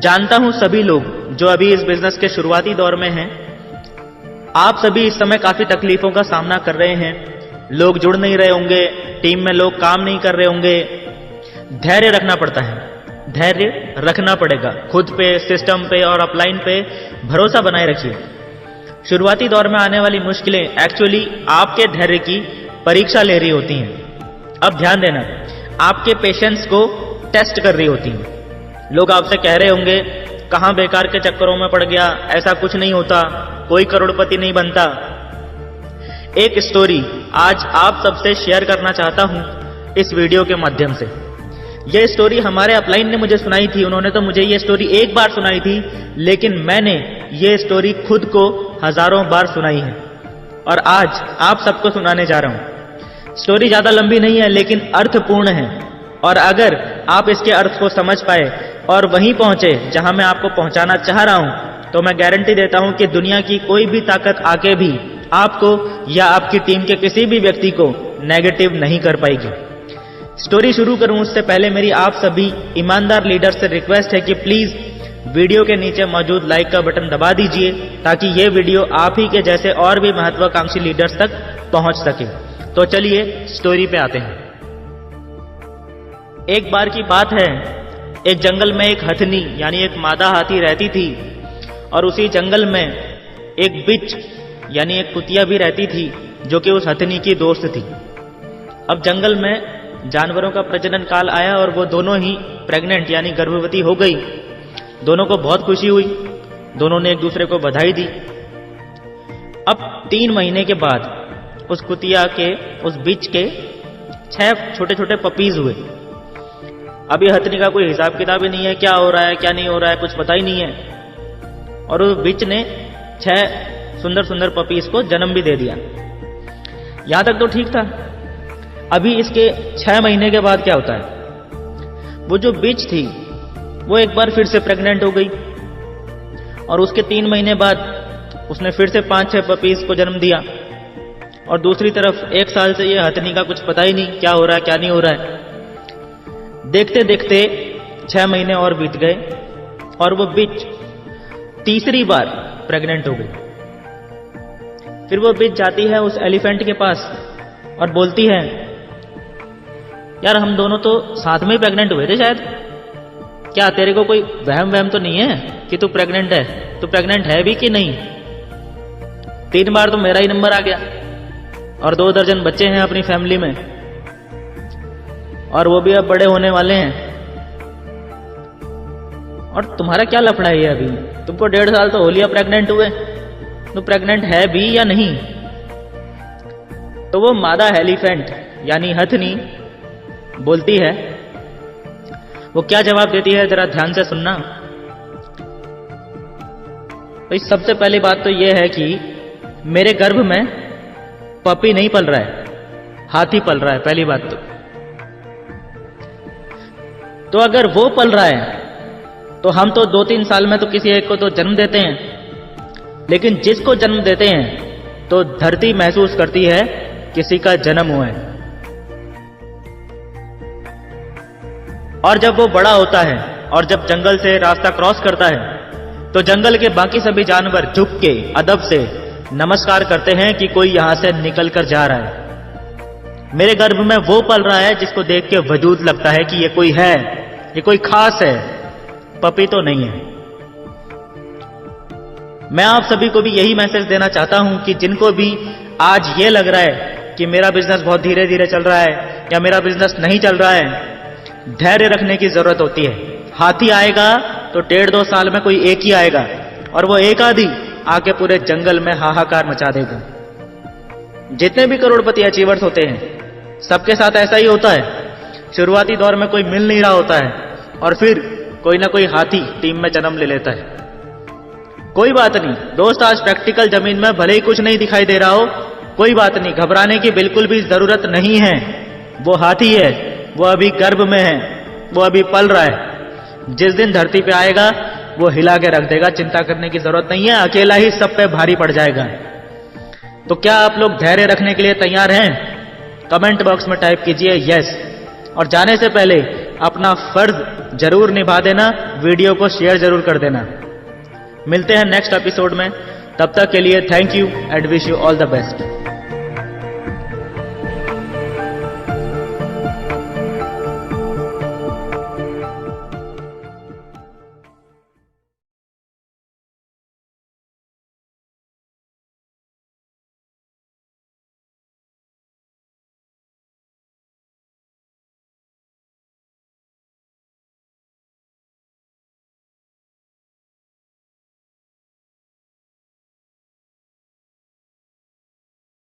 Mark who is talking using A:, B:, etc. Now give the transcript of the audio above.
A: जानता हूं सभी लोग जो अभी इस बिजनेस के शुरुआती दौर में हैं, आप सभी इस समय काफी तकलीफों का सामना कर रहे हैं। लोग जुड़ नहीं रहे होंगे, टीम में लोग काम नहीं कर रहे होंगे। धैर्य रखना पड़ता है, धैर्य रखना पड़ेगा। खुद पे, सिस्टम पे और अपलाइन पे भरोसा बनाए रखिए। शुरुआती दौर में आने वाली मुश्किलें एक्चुअली आपके धैर्य की परीक्षा ले रही होती हैं। अब ध्यान देना, आपके पेशेंस को टेस्ट कर रही होती हैं। लोग आपसे कह रहे होंगे, कहां बेकार के चक्करों में पड़ गया, ऐसा कुछ नहीं होता, कोई करोड़पति नहीं बनता। एक स्टोरी आज आप सबसे शेयर करना चाहता हूं इस वीडियो के माध्यम से। यह स्टोरी हमारे अपलाइन ने मुझे सुनाई थी। उन्होंने तो मुझे यह स्टोरी एक बार सुनाई थी, लेकिन मैंने यह स्टोरी खुद को हजारों बार सुनाई है और आज आप सबको सुनाने जा रहा हूं। स्टोरी ज्यादा लंबी नहीं है, लेकिन अर्थपूर्ण है, और अगर आप इसके अर्थ को समझ पाए और वहीं पहुंचे जहां मैं आपको पहुंचाना चाह रहा हूं, तो मैं गारंटी देता हूं कि दुनिया की कोई भी ताकत आके भी आपको या आपकी टीम के किसी भी व्यक्ति को नेगेटिव नहीं कर पाएगी। स्टोरी शुरू करूं उससे पहले मेरी आप सभी ईमानदार लीडर से रिक्वेस्ट है कि प्लीज वीडियो के नीचे मौजूद लाइक का बटन दबा दीजिए, ताकि यह वीडियो आप ही के जैसे और भी महत्वाकांक्षी लीडर्स तक पहुंच सके। तो चलिए स्टोरी पे आते हैं। एक बार की बात है, एक जंगल में एक हथनी यानी एक मादा हाथी रहती थी, और उसी जंगल में एक बिच यानी एक कुतिया भी रहती थी, जो कि उस हथनी की दोस्त थी। अब जंगल में जानवरों का प्रजनन काल आया और वो दोनों ही प्रेग्नेंट यानी गर्भवती हो गई। दोनों को बहुत खुशी हुई, दोनों ने एक दूसरे को बधाई दी। अब 3 महीने के बाद उस कुतिया के, उस बिच के 6 छोटे छोटे पपीज हुए। अभी हथनी का कोई हिसाब किताब ही नहीं है, क्या हो रहा है क्या नहीं हो रहा है कुछ पता ही नहीं है, और उस बिच ने 6 सुंदर सुंदर पपीज को जन्म भी दे दिया। यहां तक तो ठीक था। अभी इसके 6 महीने के बाद क्या होता है, वो जो बिच थी वो एक बार फिर से प्रेग्नेंट हो गई, और उसके 3 महीने बाद उसने फिर से 5-6 पपीज को जन्म दिया। और दूसरी तरफ 1 साल से ये हथनी का कुछ पता ही नहीं क्या हो रहा है क्या नहीं हो रहा है। देखते देखते 6 महीने और बीत गए और वो बिच तीसरी बार प्रेग्नेंट हो गई। फिर वो बिच जाती है उस एलिफेंट के पास और बोलती है, यार हम दोनों तो साथ में ही प्रेग्नेंट हुए थे शायद, क्या तेरे को कोई वहम तो नहीं है कि तू प्रेग्नेंट है? तू प्रेग्नेंट है भी कि नहीं? 3 बार तो मेरा ही नंबर आ गया, और 2 दर्जन बच्चे हैं अपनी फैमिली में, और वो भी अब बड़े होने वाले हैं, और तुम्हारा क्या लफड़ा है अभी? तुमको 1.5 साल तो हो लिया प्रेग्नेंट हुए, तो प्रेग्नेंट है भी या नहीं? तो वो मादा एलिफेंट यानी हथनी बोलती है, वो क्या जवाब देती है जरा ध्यान से सुनना। तो इस सबसे पहली बात तो यह है कि मेरे गर्भ में पपी नहीं पल रहा है, हाथी पल रहा है, पहली बात तो अगर वो पल रहा है तो हम तो 2-3 साल में तो किसी एक को तो जन्म देते हैं, लेकिन जिसको जन्म देते हैं तो धरती महसूस करती है किसी का जन्म हुआ है। और जब वो बड़ा होता है और जब जंगल से रास्ता क्रॉस करता है, तो जंगल के बाकी सभी जानवर झुक के अदब से नमस्कार करते हैं कि कोई यहां से निकल कर जा रहा है। मेरे गर्भ में वो पल रहा है जिसको देख के वजूद लगता है कि ये कोई है, ये कोई खास है, पपी तो नहीं है। मैं आप सभी को भी यही मैसेज देना चाहता हूं कि जिनको भी आज ये लग रहा है कि मेरा बिजनेस बहुत धीरे धीरे चल रहा है या मेरा बिजनेस नहीं चल रहा है, धैर्य रखने की जरूरत होती है। हाथी आएगा तो 1.5-2 साल में कोई एक ही आएगा, और वो एक आदि आके पूरे जंगल में हाहाकार मचा देगा। जितने भी करोड़पति अचीवर्स होते हैं सबके साथ ऐसा ही होता है। शुरुआती दौर में कोई मिल नहीं रहा होता है, और फिर कोई ना कोई हाथी टीम में जन्म ले लेता है। कोई बात नहीं दोस्त, आज प्रैक्टिकल जमीन में भले ही कुछ नहीं दिखाई दे रहा हो, कोई बात नहीं, घबराने की बिल्कुल भी जरूरत नहीं है। वो हाथी है, वो अभी गर्भ में है, वो अभी पल रहा है। जिस दिन धरती पे आएगा वो हिला के रख देगा, चिंता करने की जरूरत नहीं है, अकेला ही सब पे भारी पड़ जाएगा। तो क्या आप लोग धैर्य रखने के लिए तैयार हैं? कमेंट बॉक्स में टाइप कीजिए यस। और जाने से पहले अपना फर्ज जरूर निभा देना, वीडियो को शेयर जरूर कर देना। मिलते हैं नेक्स्ट एपिसोड में, तब तक के लिए thank you and wish you all the best.